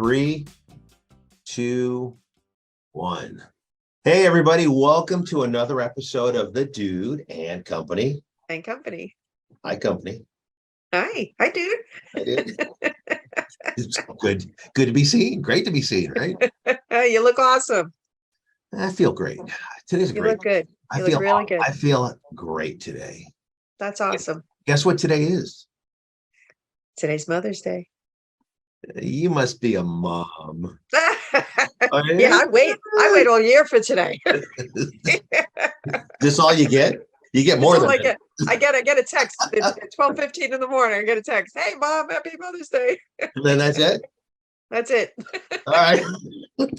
Three, two, one. Hey, everybody. Welcome to another episode of The Dude and Company. And Company. Hi, Company. Hi, dude. I did. It's good to be seen. Great to be seen, right? You look awesome. I feel great. Today's You great. look good. I You feel look really good. I feel great today. That's awesome. Guess what today is? Today's Mother's Day. You must be a mom. Yeah, I wait all year for today. This all you get? You get more than that. I get a text at 12:15 in the morning. I get a text. Hey, Mom, happy Mother's Day. And then that's it? That's it. All right.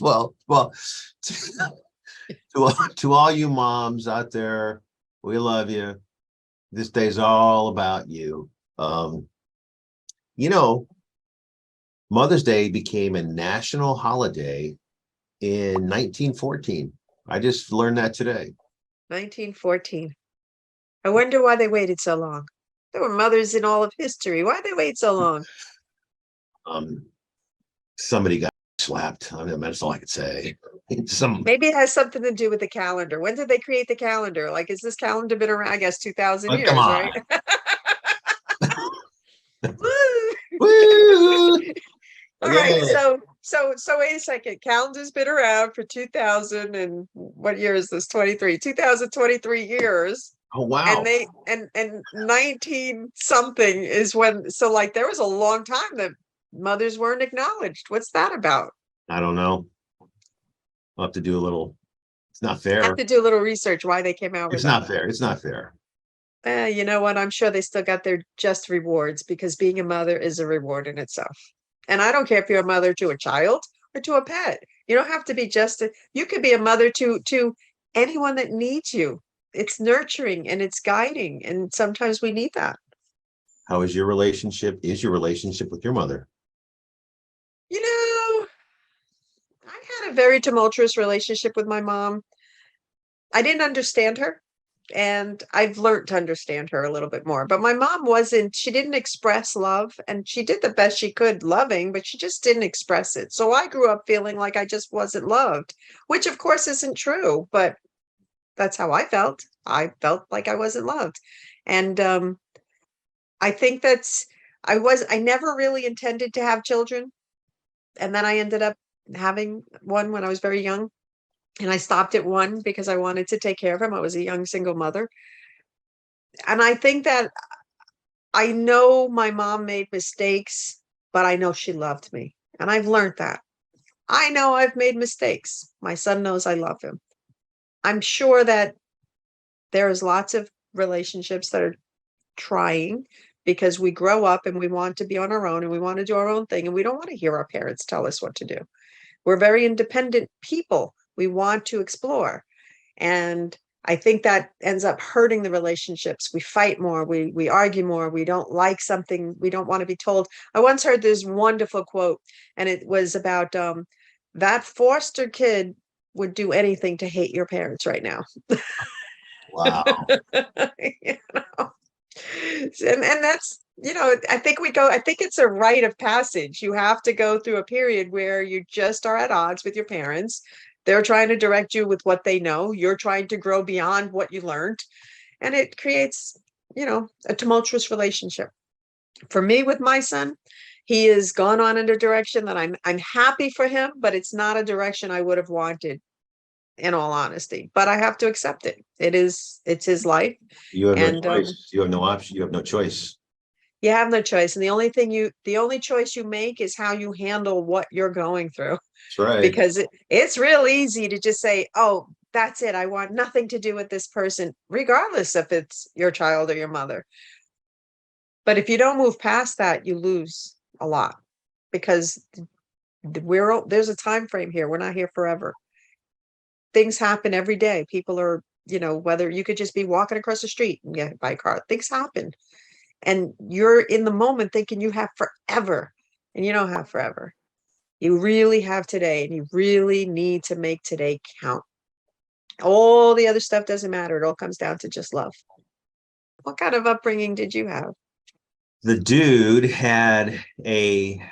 Well, to all you moms out there, we love you. This day's all about you. Mother's Day became a national holiday in 1914. I just learned that today. 1914. I wonder why they waited so long. There were mothers in all of history. Why'd they wait so long? Somebody got slapped. I mean, that's all I could say. Maybe it has something to do with the calendar. When did they create the calendar? Like, has this calendar been around? I guess 2,000 years, come on. right? Woo! All right, so wait a second. Calendar's been around for 2000 and what year is this? 2023 years. Oh wow. And 19 something is when, so like there was a long time that mothers weren't acknowledged. What's that about? I don't know. I'll have to do a little. It's not fair. I have to do a little research why they came out with It's not fair. It's not fair. You know what? I'm sure they still got their just rewards because being a mother is a reward in itself. And I don't care if you're a mother to a child or to a pet. You don't have to be you could be a mother to anyone that needs you. It's nurturing and it's guiding. And sometimes we need that. How is your relationship? Is your relationship with your mother? You know, I had a very tumultuous relationship with my mom. I didn't understand her. And I've learned to understand her a little bit more. But my mom she didn't express love, and she did the best she could loving, but she just didn't express it. So I grew up feeling like I just wasn't loved, which of course isn't true, but that's how I felt. I felt like I wasn't loved. And I think I never really intended to have children. And then I ended up having one when I was very young. And I stopped at one because I wanted to take care of him. I was a young single mother. And I think that I know my mom made mistakes, but I know she loved me. And I've learned that. I know I've made mistakes. My son knows I love him. I'm sure that there's lots of relationships that are trying because we grow up and we want to be on our own and we want to do our own thing. And we don't want to hear our parents tell us what to do. We're very independent people. We want to explore. And I think that ends up hurting the relationships. We fight more, we argue more, we don't like something, we don't want to be told. I once heard this wonderful quote, and it was about that foster kid would do anything to hate your parents right now. Wow. You know? And that's, I think it's a rite of passage. You have to go through a period where you just are at odds with your parents. They're trying to direct you with what they know. You're trying to grow beyond what you learned. And it creates, a tumultuous relationship. For me with my son, he has gone on in a direction that I'm happy for him, but it's not a direction I would have wanted, in all honesty. But I have to accept it. It's his life. You have no choice. You have no option. You have no choice. You have no choice. And the only choice you make is how you handle what you're going through. That's right. Because it's real easy to just say, oh, that's it. I want nothing to do with this person, regardless if it's your child or your mother. But if you don't move past that, you lose a lot because there's a time frame here. We're not here forever. Things happen every day. People are, whether you could just be walking across the street and get hit by a car, things happen. And you're in the moment thinking you have forever, and you don't have forever. You really have today, and you really need to make today count. All the other stuff doesn't matter. It all comes down to just love. What kind of upbringing did you have? The dude had a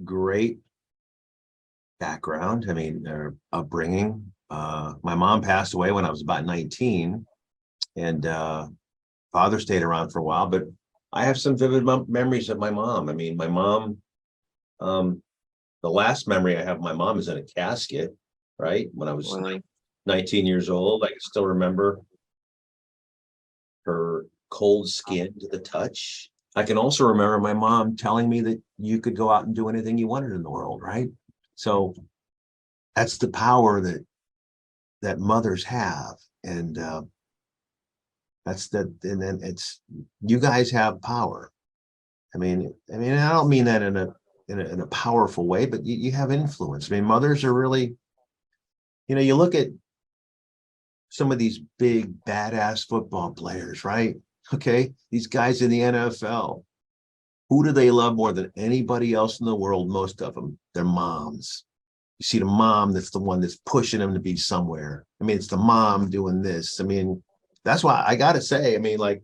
great background. I mean, their upbringing. My mom passed away when I was about 19, and father stayed around for a while, but I have some vivid memories of my mom. I mean, my mom, um, the last memory I have of my mom is in a casket, right? When I was Wow. 19 years old, I can still remember her cold skin to the touch. I can also remember my mom telling me that you could go out and do anything you wanted in the world, right? So that's the power that mothers have, and that's that. And then it's you guys have power. I mean, I don't mean that in a powerful way, but you have influence. I mean, mothers are really, you look at some of these big badass football players, right? Okay, these guys in the NFL. Who do they love more than anybody else in the world? Most of them, their moms. You see the mom that's the one that's pushing them to be somewhere. I mean, it's the mom doing this. I mean, that's why I gotta say, I mean, like,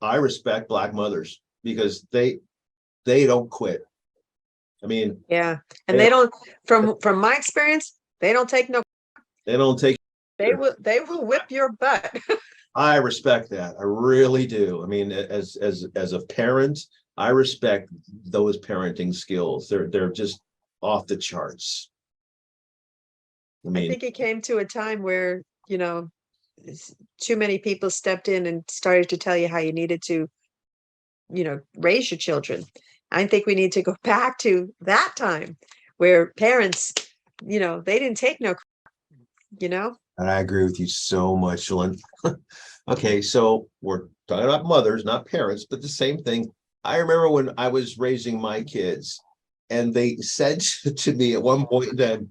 I respect Black mothers because they don't quit. I mean, Yeah. And they they don't, don't, from my experience, they don't take no, they don't take. they will whip your butt. I respect that. I really do. I mean, as a parent, I respect those parenting skills. They're just off the charts. I I mean, think it came to a time where, too many people stepped in and started to tell you how you needed to, raise your children. I think we need to go back to that time where parents, they didn't take no, you know? and I agree with you so much, Lynn. Okay, so we're talking about mothers, not parents, but the same thing. I remember when I was raising my kids, and they said to me at one point that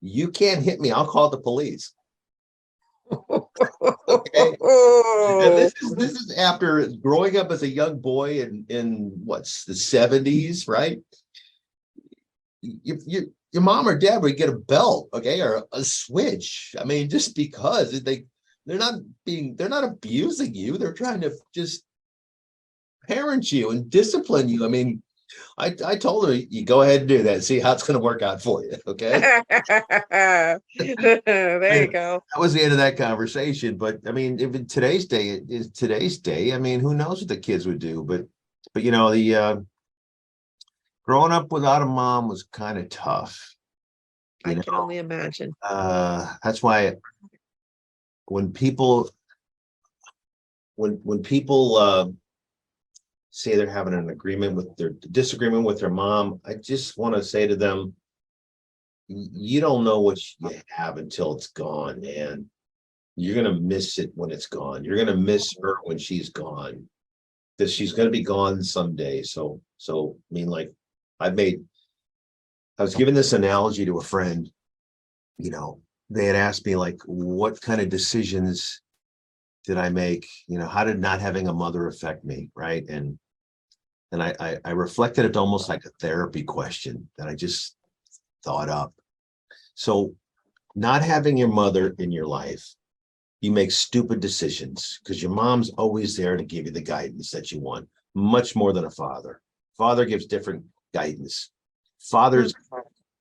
you can't hit me, I'll call the police. Okay. And this is after growing up as a young boy in what's the 70s, right? Your mom or dad would get a belt, okay, or a switch. I mean, just because they're not abusing you, they're trying to just parent you and discipline you. I mean, I told her, you go ahead and do that, see how it's going to work out for you, okay. There you And go. that was the end of that conversation. But I mean, if in today's day it is today's day, I mean, who knows what the kids would do? But the growing up without a mom was kind of tough. I You can know, only imagine. that's why when people when people say they're having an agreement with their disagreement with their mom, I just want to say to them, you don't know what you have until it's gone, man. You're gonna miss it when it's gone. You're gonna miss her when she's gone, because she's gonna be gone someday. So I mean, like, I made I was giving this analogy to a friend. You know, they had asked me, like, what kind of decisions did I make? How did not having a mother affect me, right? And I reflected it almost like a therapy question that I just thought up. So, not having your mother in your life, you make stupid decisions because your mom's always there to give you the guidance that you want, much more than a father. Father gives different guidance. Fathers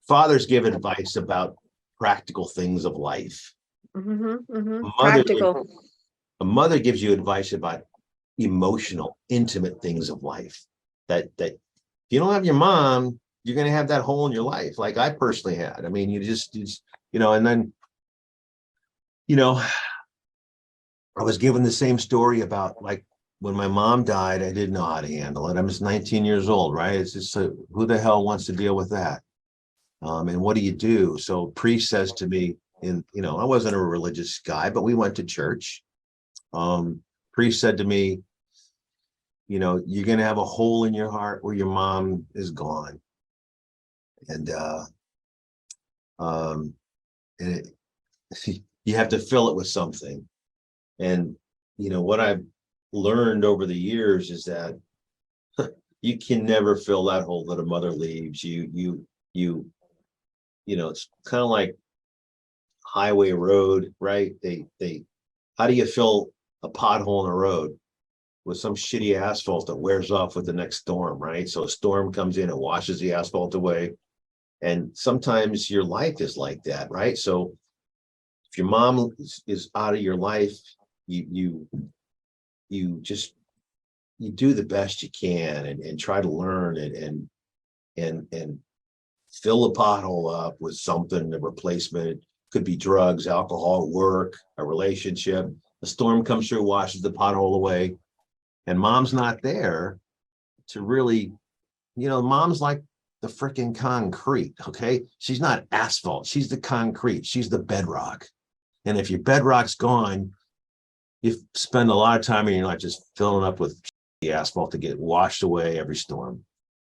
fathers give advice about practical things of life. Mm-hmm. A mother Practical. a mother gives you advice about emotional, intimate things of life. That if you don't have your mom, you're going to have that hole in your life, like I personally had. I mean, and then you know I was given the same story about, like, when my mom died, I didn't know how to handle it. I was 19 years old, right? It's just who the hell wants to deal with that? And what do you do? So priest says to me, I wasn't a religious guy, but we went to church. Priest said to me, you're going to have a hole in your heart where your mom is gone. And, um, and you have to fill it with something. And, what I've learned over the years is that you can never fill that hole that a mother leaves. You, it's kind of like highway road, right? How do you fill a pothole in a road? With some shitty asphalt that wears off with the next storm, right? So a storm comes in and washes the asphalt away. And sometimes your life is like that, right? So if your mom is out of your life, you just you do the best you can and try to learn and fill a pothole up with something, a replacement. Could be drugs, alcohol, work, a relationship. A storm comes through, washes the pothole away, and mom's not there to really, mom's like the freaking concrete. Okay, she's not asphalt, she's the concrete, she's the bedrock. And if your bedrock's gone, you spend a lot of time in your life just filling up with the asphalt to get washed away every storm.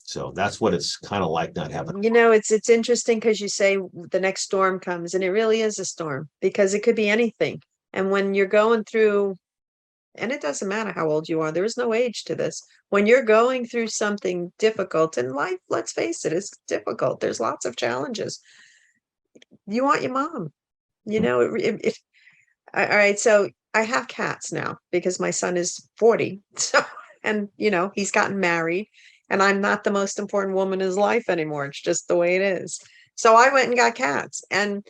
So that's what it's kind of like not having. It's interesting because you say the next storm comes, and it really is a storm because it could be anything. And when you're going through, and it doesn't matter how old you are, there is no age to this. When you're going through something difficult in life, let's face it, it's difficult. There's lots of challenges. You want your mom, if all right, so I have cats now because my son is 40. So, and he's gotten married, and I'm not the most important woman in his life anymore. It's just the way it is. So I went and got cats. And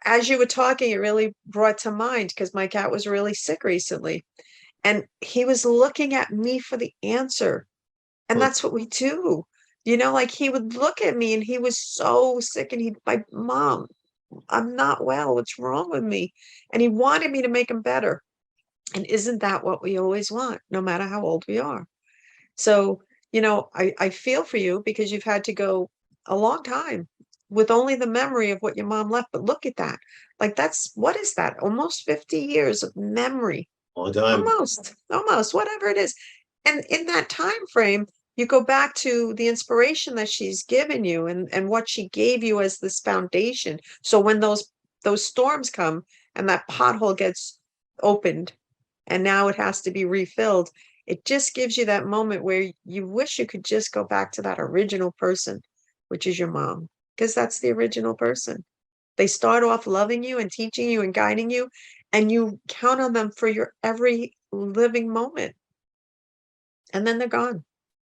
as you were talking, it really brought to mind because my cat was really sick recently. And he was looking at me for the answer. And that's what we do. Like he would look at me and he was so sick and my mom, I'm not well. What's wrong with me? And he wanted me to make him better. And isn't that what we always want, no matter how old we are? So, I feel for you because you've had to go a long time with only the memory of what your mom left. But look at that. Like what is that? Almost 50 years of memory. All the time. Almost, whatever it is. And in that time frame, you go back to the inspiration that she's given you and what she gave you as this foundation. So when those storms come and that pothole gets opened and now it has to be refilled, it just gives you that moment where you wish you could just go back to that original person, which is your mom, because that's the original person. They start off loving you and teaching you and guiding you, and you count on them for your every living moment. And then they're gone.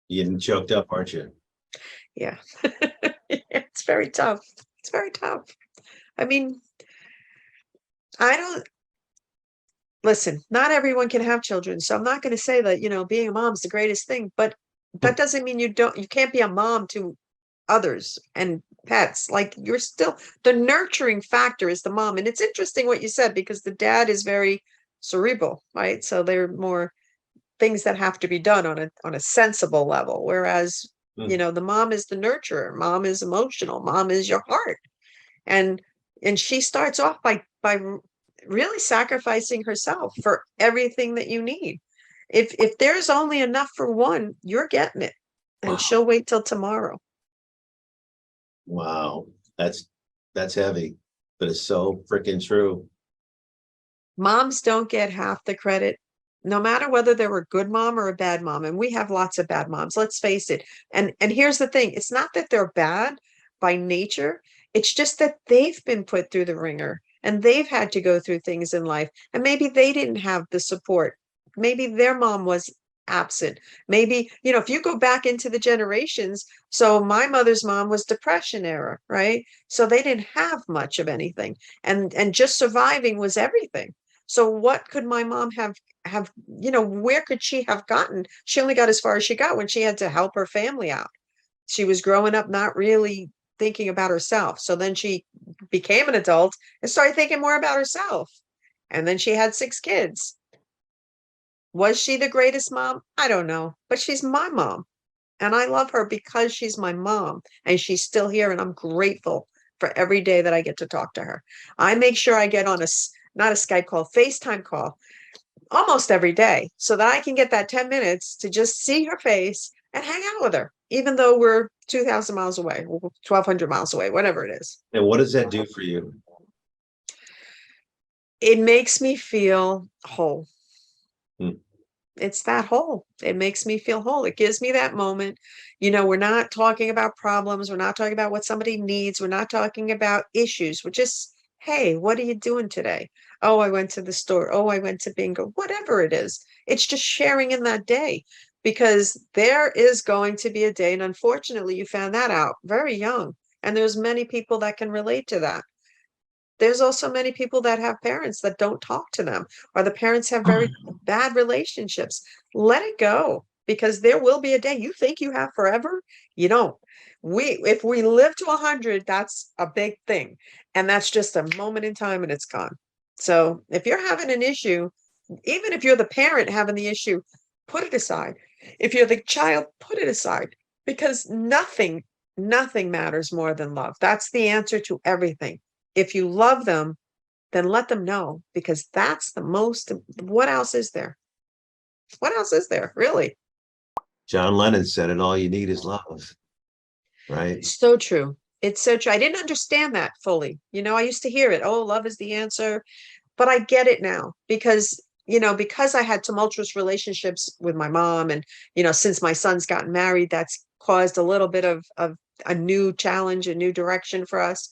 You're getting choked up, aren't you? Yeah. It's very tough. It's very tough. I mean, I don't listen, not everyone can have children. So I'm not going to say that, being a mom's the greatest thing, but that doesn't mean you can't be a mom to others and pets. Like you're still the nurturing factor is the mom. And it's interesting what you said because the dad is very cerebral, right? So they're more things that have to be done on a sensible level. Whereas, the mom is the nurturer, mom is emotional, mom is your heart. And she starts off by really sacrificing herself for everything that you need. If there's only enough for one, you're getting it. And Wow. she'll wait till tomorrow. Wow. That's heavy, but it's so freaking true. Moms don't get half the credit, no matter whether they're a good mom or a bad mom. And we have lots of bad moms, let's face it. And here's the thing, it's not that they're bad by nature. It's just that they've been put through the ringer and they've had to go through things in life. And maybe they didn't have the support. Maybe their mom was absent. Maybe, if you go back into the generations, so my mother's mom was Depression era, right? So they didn't have much of anything. And just surviving was everything. So what could my mom have, where could she have gotten? She only got as far as she got when she had to help her family out. She was growing up not really thinking about herself. So then she became an adult and started thinking more about herself. And then she had 6 kids. Was she the greatest mom? I don't know, but she's my mom. And I love her because she's my mom and she's still here. And I'm grateful for every day that I get to talk to her. I make sure I get on not a Skype call, FaceTime call almost every day so that I can get that 10 minutes to just see her face and hang out with her, even though we're 2,000 miles away, 1,200 miles away, whatever it is. And what does that do for you? It makes me feel whole. Hmm. It's that whole. It makes me feel whole. It gives me that moment. We're not talking about problems. We're not talking about what somebody needs. We're not talking about issues. We're just, hey, what are you doing today? Oh, I went to the store. Oh, I went to bingo. Whatever it is. It's just sharing in that day because there is going to be a day. And unfortunately, you found that out very young. And there's many people that can relate to that. There's also many people that have parents that don't talk to them, or the parents have very bad relationships. Let it go, because there will be a day. You think you have forever, you don't. If we live to 100, that's a big thing, and that's just a moment in time and it's gone. So if you're having an issue, even if you're the parent having the issue, put it aside. If you're the child, put it aside, because nothing matters more than love. That's the answer to everything. If you love them, then let them know, because that's the most. What else is there? What else is there, really? John Lennon said it, all you need is love, right? So true. It's so true. I didn't understand that fully. I used to hear it. Oh, love is the answer. But I get it now, because, because I had tumultuous relationships with my mom, and, since my son's gotten married, that's caused a little bit of a new challenge, a new direction for us.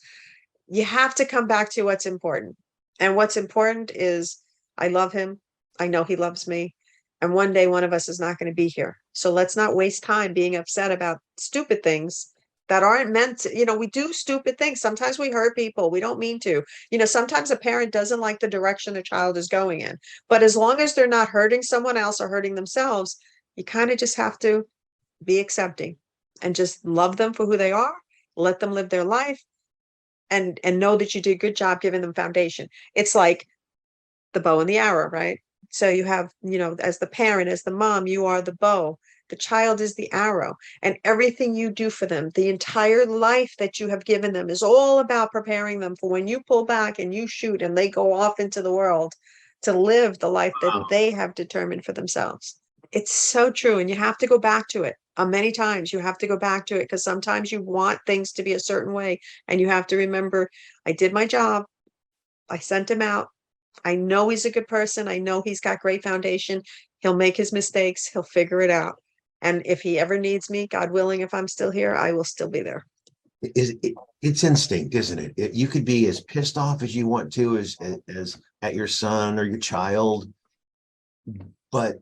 You have to come back to what's important. And what's important is, I love him. I know he loves me. And one day one of us is not going to be here. So let's not waste time being upset about stupid things that aren't meant to. We do stupid things. Sometimes we hurt people. We don't mean to. Sometimes a parent doesn't like the direction the child is going in. But as long as they're not hurting someone else or hurting themselves, you kind of just have to be accepting and just love them for who they are. Let them live their life, and know that you did a good job giving them foundation. It's like the bow and the arrow, right? So you have, as the parent, as the mom, you are the bow, the child is the arrow, and everything you do for them, the entire life that you have given them, is all about preparing them for when you pull back and you shoot and they go off into the world to live the life that they have determined for themselves. It's so true. And you have to go back to it. Many times you have to go back to it, because sometimes you want things to be a certain way, and you have to remember, I did my job. I sent him out. I know he's a good person. I know he's got great foundation. He'll make his mistakes. He'll figure it out. And if he ever needs me, God willing, if I'm still here, I will still be there. It's instinct, isn't it? You could be as pissed off as you want to, as at your son or your child, but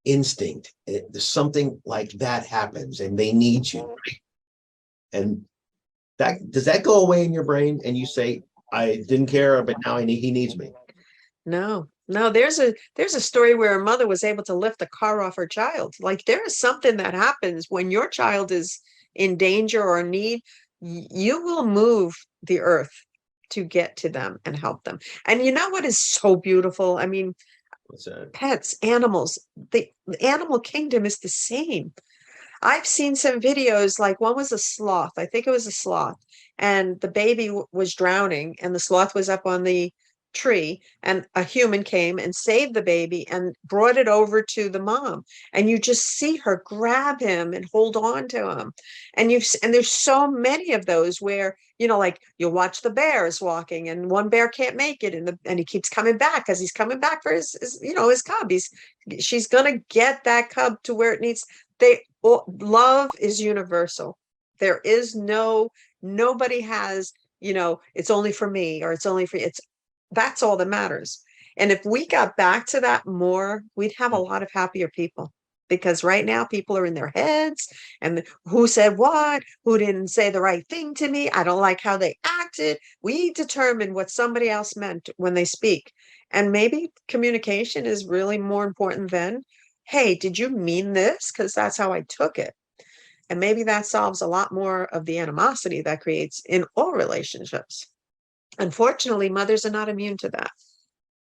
instinct, there's something like that happens and they need you, right? And does that go away in your brain and you say, I didn't care, but now he needs me? No, there's a story where a mother was able to lift a car off her child. Like, there is something that happens when your child is in danger or need. You will move the earth to get to them and help them. And you know what is so beautiful? I mean, What's that? pets, animals, the animal kingdom is the same. I've seen some videos, like one was a sloth. I think it was a sloth, and the baby was drowning, and the sloth was up on the tree, and a human came and saved the baby and brought it over to the mom. And you just see her grab him and hold on to him. And there's so many of those where, like, you'll watch the bears walking, and one bear can't make it, and he keeps coming back because he's coming back for his cub. She's gonna get that cub to where it needs. Love is universal. There is nobody has, it's only for me, or it's only for that's all that matters. And if we got back to that more, we'd have a lot of happier people. Because right now people are in their heads, and who said what, who didn't say the right thing to me, I don't like how they acted. We determine what somebody else meant when they speak. And maybe communication is really more important than, hey, did you mean this? Because that's how I took it. And maybe that solves a lot more of the animosity that creates in all relationships. Unfortunately, mothers are not immune to that.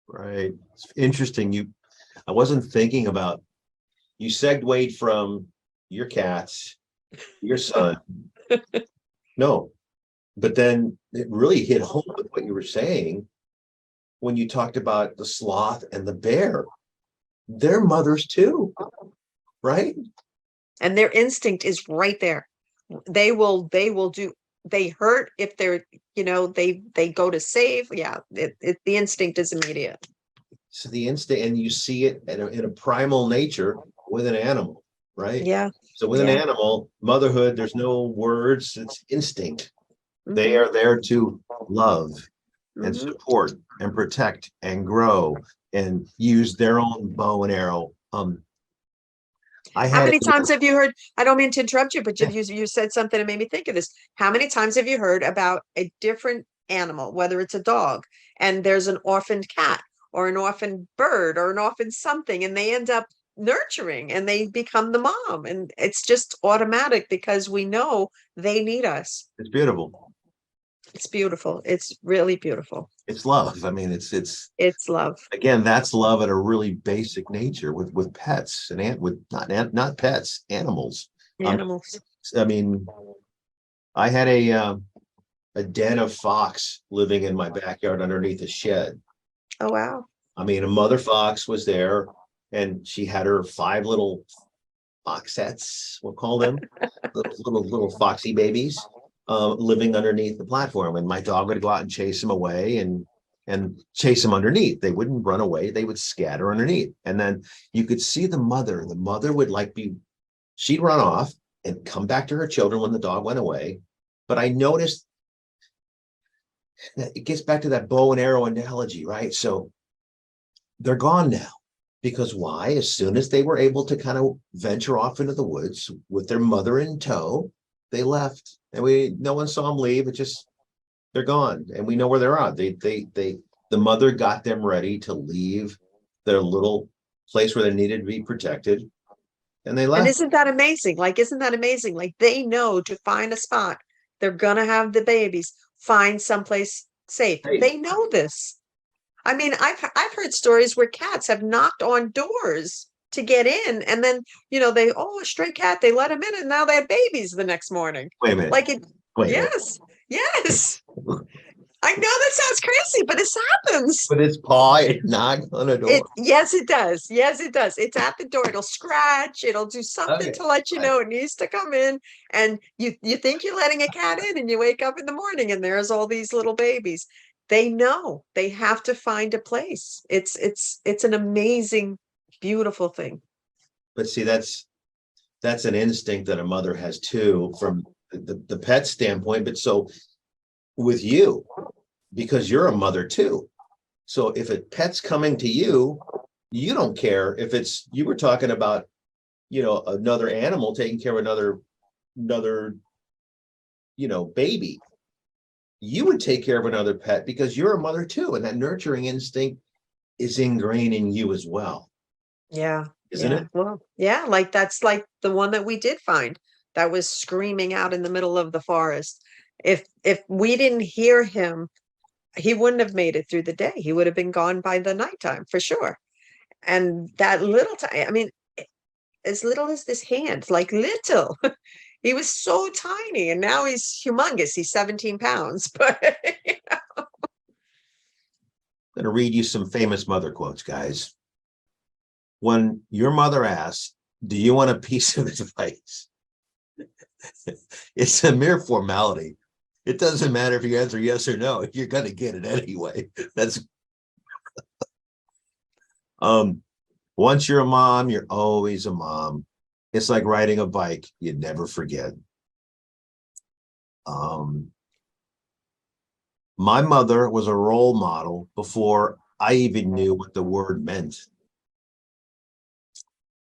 Right. It's interesting. I wasn't thinking about, you segued from your cats, your son. No, but then it really hit home with what you were saying when you talked about the sloth and the bear. They're mothers too, right? And their instinct is right there. They hurt if they're, they go to save. Yeah, the instinct is immediate. So the instinct, and you see it in a primal nature with an animal, right? Yeah. So with an animal, motherhood, there's no words, it's instinct. They are there to love and support and protect and grow and use their own bow and arrow. I How had many a, times have you heard? I don't mean to interrupt you, but you said something that made me think of this. How many times have you heard about a different animal, whether it's a dog, and there's an orphaned cat or an orphaned bird or an orphaned something, and they end up nurturing and they become the mom, and it's just automatic because we know they need us. it's beautiful. It's beautiful. It's really beautiful. It's love. I mean, It's love. again, that's love at a really basic nature with pets and with not pets, animals. Um, Animals. I mean, I had a den of fox living in my backyard underneath a shed. Oh, wow. I mean, a mother fox was there, and she had her 5 little foxettes, we'll call them, little foxy babies, living underneath the platform. And my dog would go out and chase them away and chase them underneath. They wouldn't run away; they would scatter underneath. And then you could see the mother. The mother would she'd run off and come back to her children when the dog went away. But I noticed that it gets back to that bow and arrow analogy, right? So they're gone now. Because why? As soon as they were able to kind of venture off into the woods with their mother in tow, they left. And no one saw them leave. It just, they're gone. And we know where they're at. The mother got them ready to leave their little place where they needed to be protected. And they And left. isn't that amazing? Like, isn't that amazing? Like, they know to find a spot. They're gonna have the babies, find someplace safe. Hey, They know this. I mean, I've heard stories where cats have knocked on doors to get in, and then a stray cat, they let them in, and now they have babies the next morning. wait a minute. Like it, Wait a minute. yes, yes. I know that sounds crazy, but this happens. With its paw, it knocked on a door. Yes, it does. Yes, it does. It's at the door. It'll scratch. It'll do something Okay. to let you know it needs to come in. And you think you're letting a cat in, and you wake up in the morning and there's all these little babies. They know they have to find a place. It's an amazing, beautiful thing. But see, that's an instinct that a mother has too, from the pet standpoint. But so with you, because you're a mother too. So if a pet's coming to you, you don't care if you were talking about, another animal taking care of another, baby. You would take care of another pet because you're a mother too. And that nurturing instinct is ingrained in you as well. Yeah. Isn't it? Well, yeah, like that's like the one that we did find that was screaming out in the middle of the forest. If we didn't hear him, he wouldn't have made it through the day. He would have been gone by the nighttime for sure. And that little time, I mean, as little as this hand, like little. He was so tiny, and now he's humongous. He's 17 pounds. But I'm going to read you some famous mother quotes, guys. When your mother asks, "Do you want a piece of advice?" It's a mere formality. It doesn't matter if you answer yes or no. You're going to get it anyway. That's once you're a mom, you're always a mom. It's like riding a bike. You never forget. My mother was a role model before I even knew what the word meant.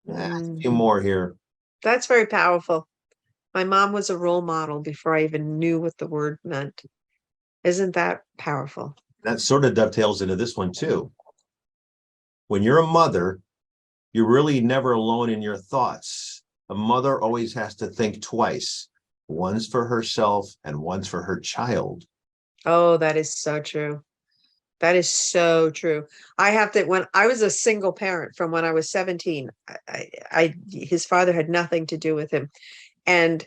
A few more here. That's very powerful. My mom was a role model before I even knew what the word meant. Isn't that powerful? That sort of dovetails into this one too. When you're a mother, you're really never alone in your thoughts. A mother always has to think twice, once for herself and once for her child. Oh, that is so true. That is so true. I have to, when I was a single parent from when I was 17, his father had nothing to do with him. And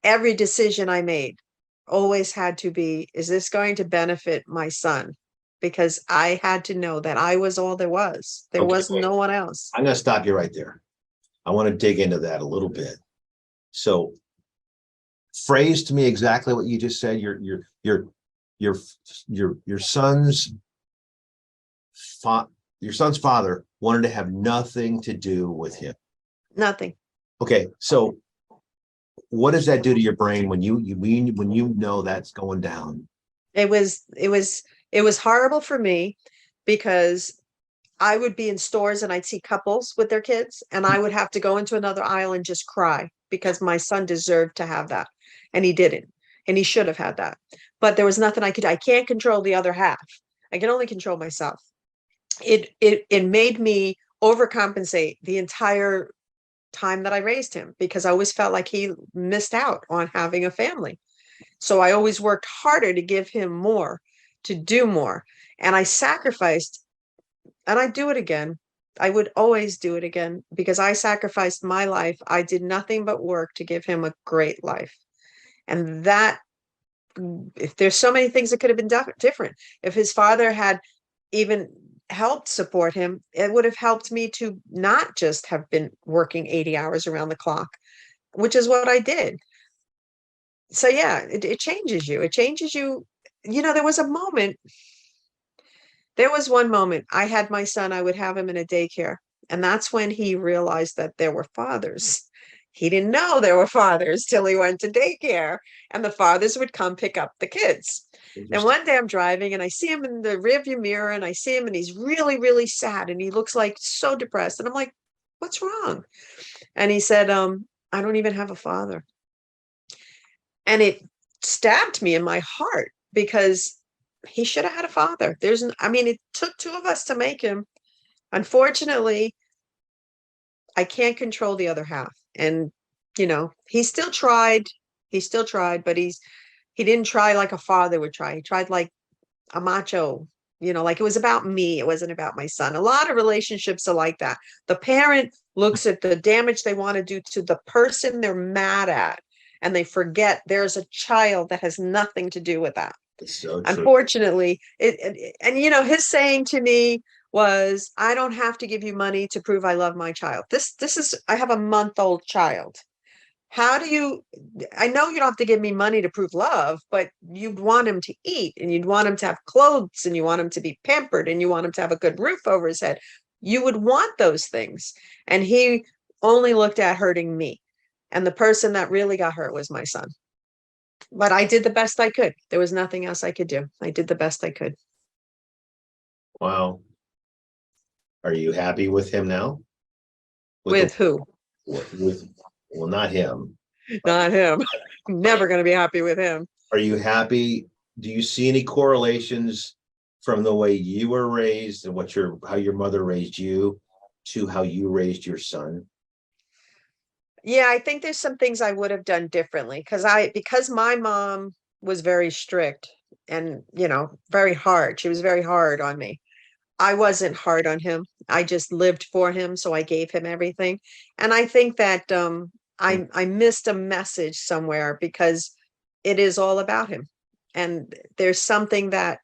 every decision I made always had to be, is this going to benefit my son? Because I had to know that I was all there was. There was no one else. I'm going to stop you right there. I want to dig into that a little bit. So phrase to me exactly what you just said. Your son's father wanted to have nothing to do with him. Nothing. Okay, so what does that do to your brain when you know that's going down? It was horrible for me because I would be in stores and I'd see couples with their kids, and I would have to go into another aisle and just cry because my son deserved to have that. And he didn't. And he should have had that. But there was nothing I could, I can't control the other half. I can only control myself. It made me overcompensate the entire time that I raised him because I always felt like he missed out on having a family. So I always worked harder to give him more, to do more. And I sacrificed, and I'd do it again. I would always do it again because I sacrificed my life. I did nothing but work to give him a great life. And that, if there's so many things that could have been different, if his father had even helped support him, it would have helped me to not just have been working 80 hours around the clock, which is what I did. So yeah, it changes you. It changes you. You know, there was one moment I had my son, I would have him in a daycare. And that's when he realized that there were fathers. He didn't know there were fathers till he went to daycare, and the fathers would come pick up the kids. And one day I'm driving and I see him in the rearview mirror and I see him and he's really, really sad and he looks like so depressed. And I'm like, what's wrong? And he said, I don't even have a father. And it stabbed me in my heart because he should have had a father. I mean, it took two of us to make him. Unfortunately, I can't control the other half. And, you know, he still tried, but he didn't try like a father would try. He tried like a macho, you know, like it was about me. It wasn't about my son. A lot of relationships are like that. The parent looks at the damage they want to do to the person they're mad at, and they forget there's a child that has nothing to do with that. It's so true. Unfortunately, and you know, his saying to me was, I don't have to give you money to prove I love my child. This is, I have a month-old child. How do you, I know you don't have to give me money to prove love, but you'd want him to eat and you'd want him to have clothes and you want him to be pampered and you want him to have a good roof over his head. You would want those things. And he only looked at hurting me. And the person that really got hurt was my son. But I did the best I could. There was nothing else I could do. I did the best I could. Wow. Are you happy with him now? With who? Well, not him. Not him. Never going to be happy with him. Are you happy? Do you see any correlations from the way you were raised and how your mother raised you to how you raised your son? Yeah, I think there's some things I would have done differently because my mom was very strict and, you know, very hard. She was very hard on me. I wasn't hard on him. I just lived for him, so I gave him everything. And I think that I missed a message somewhere because it is all about him. And there's something that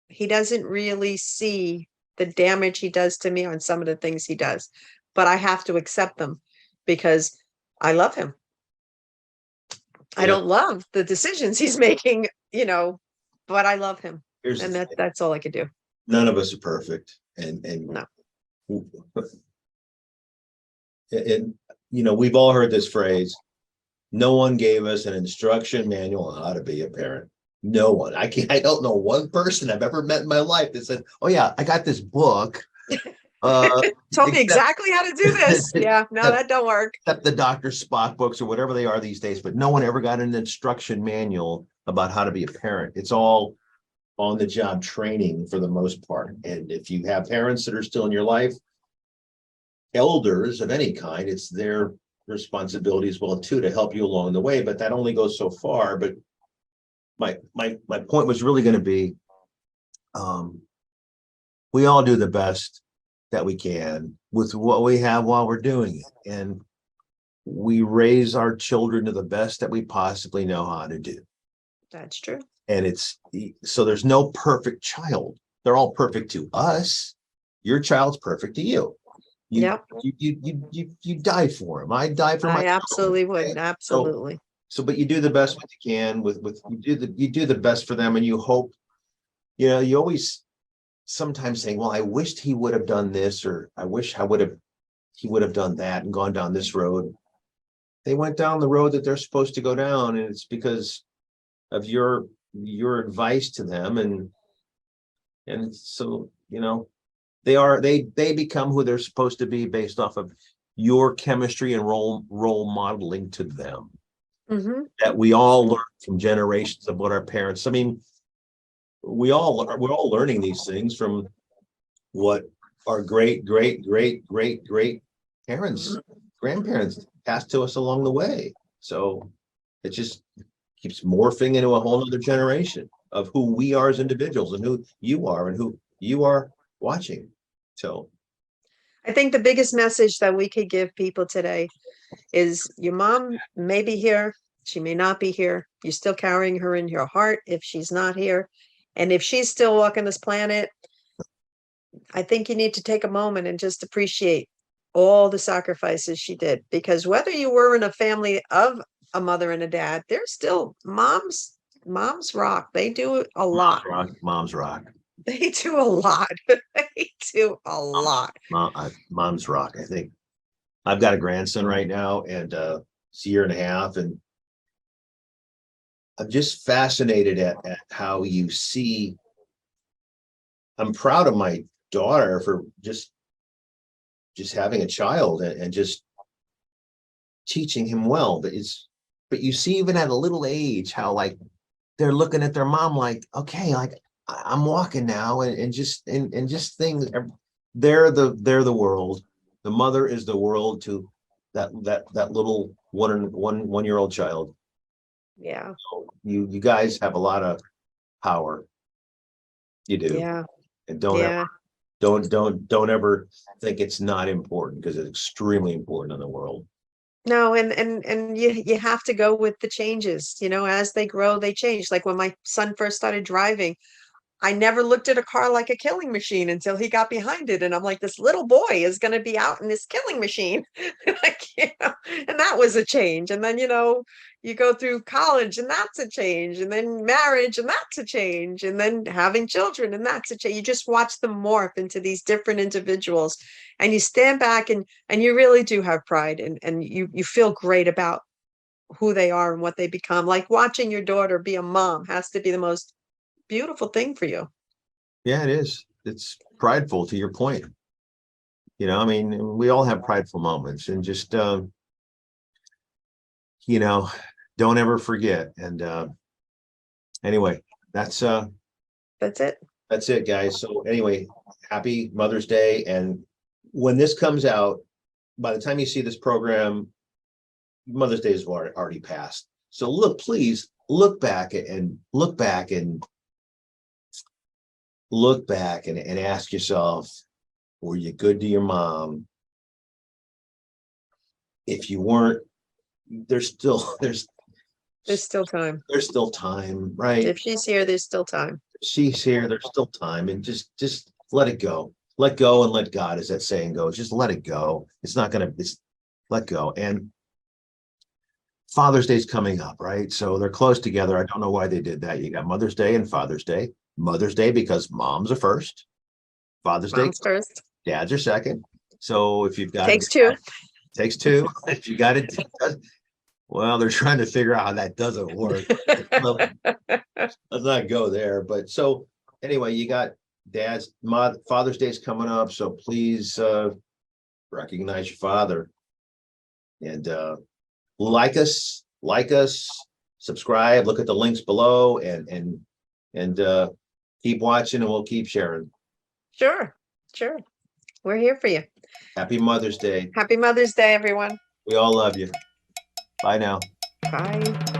he doesn't really see, the damage he does to me on some of the things he does. But I have to accept them because I love him. I don't love the decisions he's making, you know, but I love him. And that's all I could do. None of us are perfect. And No. And you know, we've all heard this phrase, no one gave us an instruction manual on how to be a parent. No one. I don't know one person I've ever met in my life that said, oh yeah, I got this book. Told me exactly how to do this. Yeah, no, that don't work. Except the Dr. Spock books or whatever they are these days, but no one ever got an instruction manual about how to be a parent. It's all on the job training for the most part. And if you have parents that are still in your life, elders of any kind, it's their responsibility as well too to help you along the way, but that only goes so far. But my point was really going to be, we all do the best that we can with what we have while we're doing it, and we raise our children to the best that we possibly know how to do. That's true. And so there's no perfect child. They're all perfect to us. Your child's perfect to you. Yep. You die for him. I die for my. I absolutely would. Absolutely. So, but you do the best what you can with you do the best for them, and you hope. You know, you always sometimes saying, "Well, I wished he would have done this," or "I wish he would have done that and gone down this road." They went down the road that they're supposed to go down, and it's because of your advice to them, and so, you know, they become who they're supposed to be based off of your chemistry and role modeling to them. Mhm. That we all learn from generations of what our parents. I mean, we're all learning these things from what our great parents, grandparents passed to us along the way. So it just keeps morphing into a whole other generation of who we are as individuals and who you are and who you are watching. So I think the biggest message that we could give people today is your mom may be here, she may not be here. You're still carrying her in your heart if she's not here. And if she's still walking this planet, I think you need to take a moment and just appreciate all the sacrifices she did. Because whether you were in a family of a mother and a dad, they're still moms rock. They do a lot. moms rock. They do a lot. They do a lot. Moms rock. I think I've got a grandson right now, and it's a year and a half, and I'm just fascinated at how you see. I'm proud of my daughter for just having a child and just teaching him well. But you see, even at a little age, how like they're looking at their mom like, okay, like I'm walking now, and just things. They're the world. The mother is the world to that little 1 year old child. Yeah. So you guys have a lot of power. You do. Yeah. And Yeah. don't ever think it's not important, because it's extremely important in the world. No, and you have to go with the changes, as they grow, they change. Like when my son first started driving, I never looked at a car like a killing machine until he got behind it. And I'm like, this little boy is going to be out in this killing machine. Like, and that was a change. And then, you go through college and that's a change. And then marriage and that's a change. And then having children and that's a change. You just watch them morph into these different individuals, and you stand back and you really do have pride, and you feel great about who they are and what they become. Like watching your daughter be a mom has to be the most beautiful thing for you. Yeah, it is. It's prideful, to your point. I mean, we all have prideful moments, and just you know, don't ever forget. And anyway, that's That's it. guys. So anyway, happy Mother's Day. And when this comes out, by the time you see this program, Mother's Day is already passed. So please look back and ask yourself, were you good to your mom? If you weren't, there's still time. there's still time, right? If she's here, there's still time. She's here, there's still time. And just let it go. Let go and let God, as that saying goes. Just let it go. It's not gonna let go. And Father's Day's coming up, right? So they're close together. I don't know why they did that. You got Mother's Day and Father's Day. Mother's Day because moms are first. Father's Day, Mom's first. dads are second. So if you've got Takes two. Takes two. If you got it, well, they're trying to figure out how that doesn't work. Well, let's not go there. But so anyway, you got Father's Day's coming up. So please recognize your father, and like us, subscribe, look at the links below, and keep watching, and we'll keep sharing. Sure. We're here for you. Happy Mother's Day. Happy Mother's Day, everyone. We all love you. Bye now. Bye.